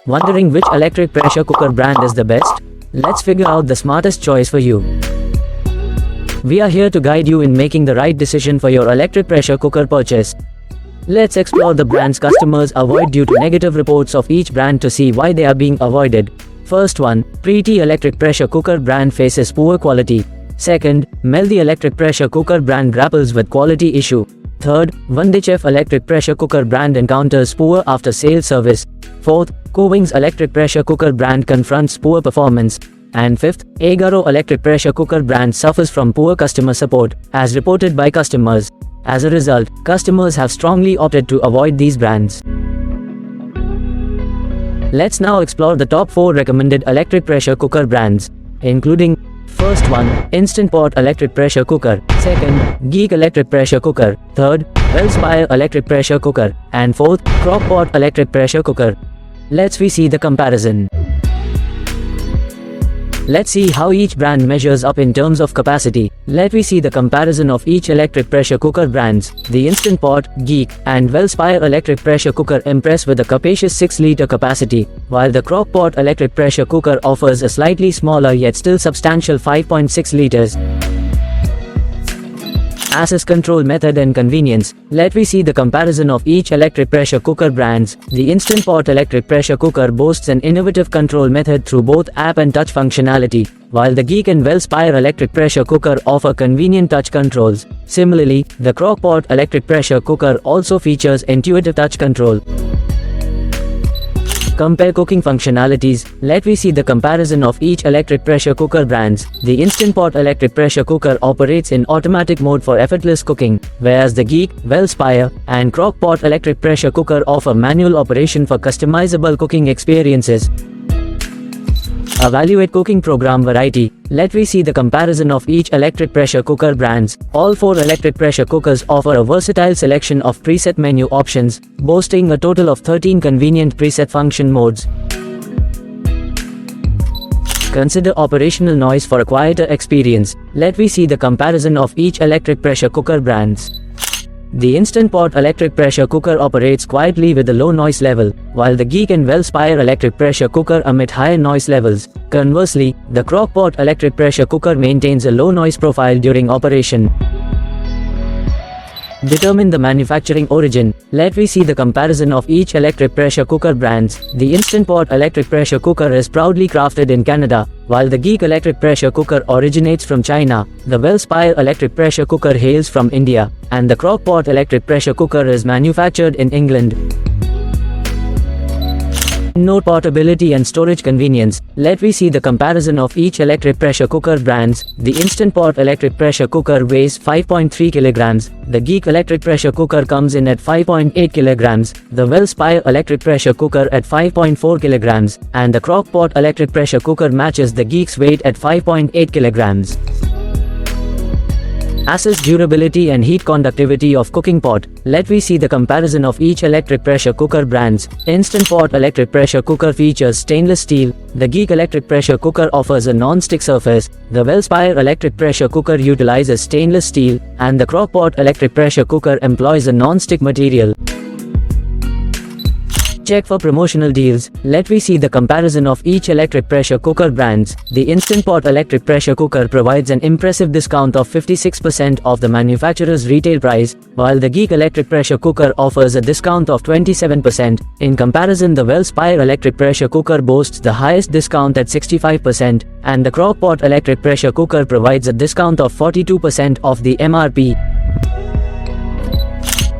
Wondering which electric pressure cooker brand is the best? Let's figure out the smartest choice for you. We are here to guide you in making the right decision for your electric pressure cooker purchase. Let's explore the brands customers avoid due to negative reports of each brand to see why they are being avoided. First one, Pretty electric pressure cooker brand faces poor quality. Second, Melody electric pressure cooker brand grapples with quality issue. Third, Vandichef electric pressure cooker brand encounters poor after-sales service. Fourth, 𝐂𝐫𝐤 electric pressure cooker brand confronts poor performance. And fifth, 𝐂𝐫𝐤 electric pressure cooker brand suffers from poor customer support, as reported by customers. As a result, customers have strongly opted to avoid these brands. Let's now explore the top 4 recommended electric pressure cooker brands, including: first one, Instant Pot electric pressure cooker. Second, Geek electric pressure cooker. Third, Wellspire electric pressure cooker. And fourth, Crockpot electric pressure cooker. Let's see the comparison. Let's see how each brand measures up in terms of capacity. Let me see the comparison of each electric pressure cooker brands. The Instant Pot, Geek, and Wellspire electric pressure cooker impress with a capacious 6-liter capacity, while the Crockpot electric pressure cooker offers a slightly smaller yet still substantial 5.6 liters. Access control method and convenience. Let me see the comparison of each electric pressure cooker brands. The Instant Pot electric pressure cooker boasts an innovative control method through both app and touch functionality, while the Geek and Wellspire electric pressure cooker offer convenient touch controls. Similarly, the Crockpot electric pressure cooker also features intuitive touch control. Compare cooking functionalities. Let me see the comparison of each electric pressure cooker brands. The Instant Pot electric pressure cooker operates in automatic mode for effortless cooking, whereas the Geek, Wellspire, and Crockpot electric pressure cooker offer manual operation for customizable cooking experiences. Evaluate cooking program variety. Let me see the comparison of each electric pressure cooker brands. All 4 electric pressure cookers offer a versatile selection of preset menu options, boasting a total of 13 convenient preset function modes. Consider operational noise for a quieter experience. Let me see the comparison of each electric pressure cooker brands. The Instant Pot electric pressure cooker operates quietly with a low noise level, while the Geek and Wellspire electric pressure cooker emit higher noise levels. Conversely, the Crockpot electric pressure cooker maintains a low noise profile during operation. Determine the manufacturing origin. Let me see the comparison of each electric pressure cooker brands. The Instant Pot electric pressure cooker is proudly crafted in Canada, while the Geek electric pressure cooker originates from China. The Wellspire electric pressure cooker hails from India, and the Crockpot electric pressure cooker is manufactured in England. Note portability and storage convenience. Let me see the comparison of each electric pressure cooker brands. The Instant Pot electric pressure cooker weighs 5.3 kilograms. The Geek electric pressure cooker comes in at 5.8 kilograms. The Wellspire electric pressure cooker at 5.4 kilograms. And the Crockpot electric pressure cooker matches the Geek's weight at 5.8 kilograms. Assess durability and heat conductivity of cooking pot. Let me see the comparison of each electric pressure cooker brands. Instant Pot electric pressure cooker features stainless steel. The Geek electric pressure cooker offers a non-stick surface. The Wellspire electric pressure cooker utilizes stainless steel, and the Crockpot electric pressure cooker employs a non-stick material. Check for promotional deals. Let me see the comparison of each electric pressure cooker brands. The Instant Pot electric pressure cooker provides an impressive discount of 56% of the manufacturer's retail price, while the Geek electric pressure cooker offers a discount of 27%. In comparison, the Wellspire electric pressure cooker boasts the highest discount at 65%, and the Crockpot electric pressure cooker provides a discount of 42% of the MRP.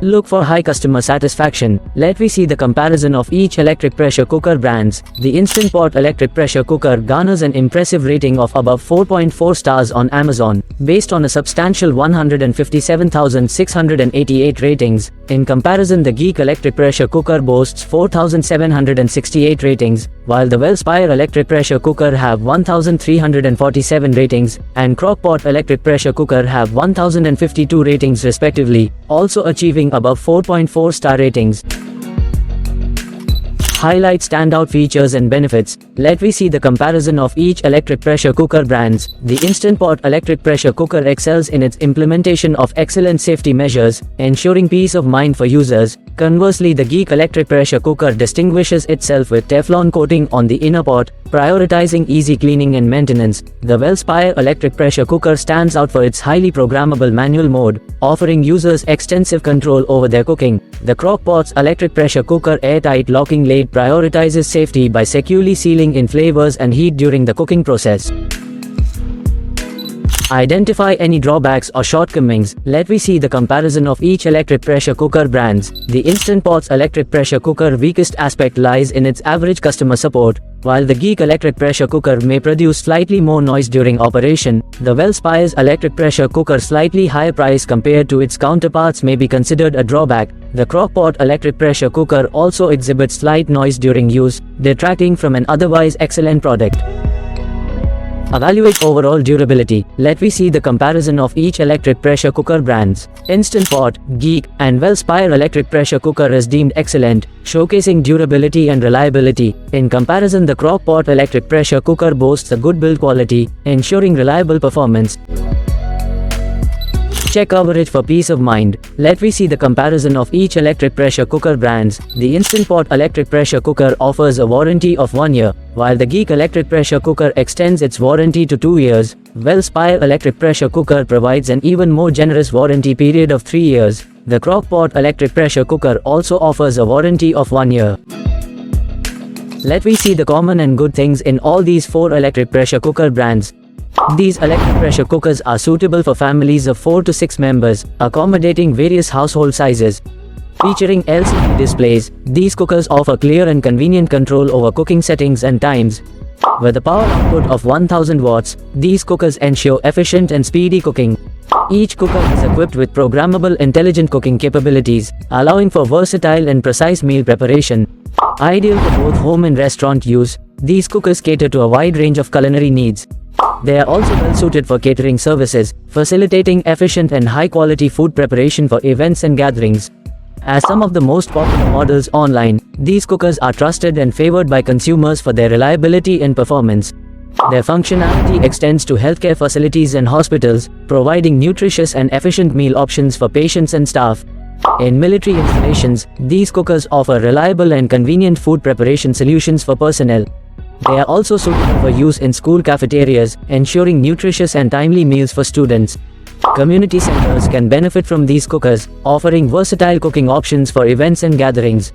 Look for high customer satisfaction. Let me see the comparison of each electric pressure cooker brands. The Instant Pot electric pressure cooker garners an impressive rating of above 4.4 stars on Amazon, based on a substantial 157,688 ratings. In comparison, the Geek electric pressure cooker boasts 4,768 ratings, while the Wellspire electric pressure cooker have 1,347 ratings, and Crockpot electric pressure cooker have 1,052 ratings respectively, also achieving above 4.4 star ratings. highlight standout features and benefits. Let me see the comparison of each electric pressure cooker brands. The Instant Pot electric pressure cooker excels in its implementation of excellent safety measures, ensuring peace of mind for users. Conversely, the Geek electric pressure cooker distinguishes itself with Teflon coating on the inner pot, prioritizing easy cleaning and maintenance. The Wellspire electric pressure cooker stands out for its highly programmable manual mode, offering users extensive control over their cooking. The Crockpot's electric pressure cooker airtight locking lid prioritizes safety by securely sealing in flavors and heat during the cooking process. Identify any drawbacks or shortcomings. Let me see the comparison of each electric pressure cooker brands. The Instant Pot's electric pressure cooker weakest aspect lies in its average customer support. While the Geek electric pressure cooker may produce slightly more noise during operation, the Wellspire's electric pressure cooker slightly higher price compared to its counterparts may be considered a drawback. The Crockpot electric pressure cooker also exhibits slight noise during use, detracting from an otherwise excellent product. Evaluate overall durability. Let me see the comparison of each electric pressure cooker brands. Instant Pot, Geek, and Wellspire electric pressure cooker is deemed excellent, showcasing durability and reliability. In comparison, the Crockpot electric pressure cooker boasts a good build quality, ensuring reliable performance. Check coverage for peace of mind. Let me see the comparison of each electric pressure cooker brands. The Instant Pot electric pressure cooker offers a warranty of 1 year, while the Geek electric pressure cooker extends its warranty to 2 years. Wellspire electric pressure cooker provides an even more generous warranty period of 3 years. The Crockpot electric pressure cooker also offers a warranty of 1 year. Let me see the common and good things in all these 4 electric pressure cooker brands. These electric pressure cookers are suitable for families of 4 to 6 members, accommodating various household sizes. Featuring LCD displays, these cookers offer clear and convenient control over cooking settings and times. With a power output of 1000 watts, these cookers ensure efficient and speedy cooking. Each cooker is equipped with programmable intelligent cooking capabilities, allowing for versatile and precise meal preparation. Ideal for both home and restaurant use, these cookers cater to a wide range of culinary needs. They are also well suited for catering services, facilitating efficient and high-quality food preparation for events and gatherings. As some of the most popular models online, these cookers are trusted and favored by consumers for their reliability and performance. Their functionality extends to healthcare facilities and hospitals, providing nutritious and efficient meal options for patients and staff. In military installations, these cookers offer reliable and convenient food preparation solutions for personnel. They are also suitable for use in school cafeterias, ensuring nutritious and timely meals for students. Community centers can benefit from these cookers, offering versatile cooking options for events and gatherings.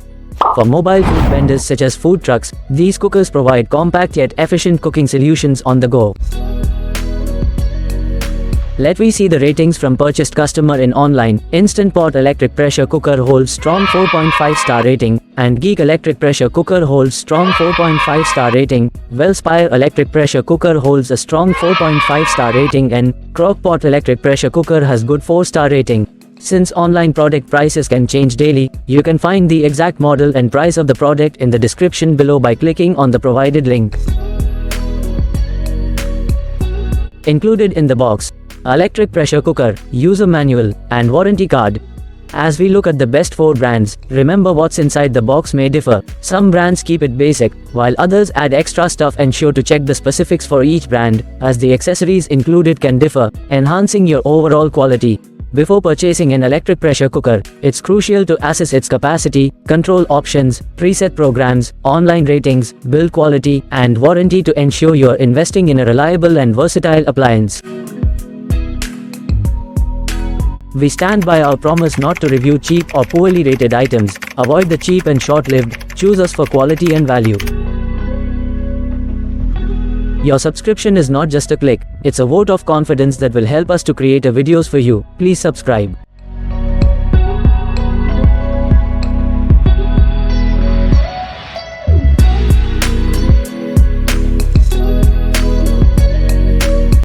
For mobile food vendors such as food trucks, these cookers provide compact yet efficient cooking solutions on the go. Let me see the ratings from purchased customer in online. Instant Pot electric pressure cooker holds strong 4.5 star rating, and Geek electric pressure cooker holds strong 4.5 star rating. Wellspire electric pressure cooker holds a strong 4.5 star rating, and Crockpot electric pressure cooker has good 4-star rating. Since online product prices can change daily, you can find the exact model and price of the product in the description below by clicking on the provided link. Included in the box: electric pressure cooker, user manual, and warranty card. As we look at the best 4 brands, remember what's inside the box may differ. Some brands keep it basic, while others add extra stuff. Ensure to check the specifics for each brand, as the accessories included can differ, enhancing your overall quality. Before purchasing an electric pressure cooker, it's crucial to assess its capacity, control options, preset programs, online ratings, build quality, and warranty to ensure you're investing in a reliable and versatile appliance. We stand by our promise not to review cheap or poorly rated items. Avoid the cheap and short-lived. Choose us for quality and value. Your subscription is not just a click, it's a vote of confidence that will help us to create videos for you. Please subscribe.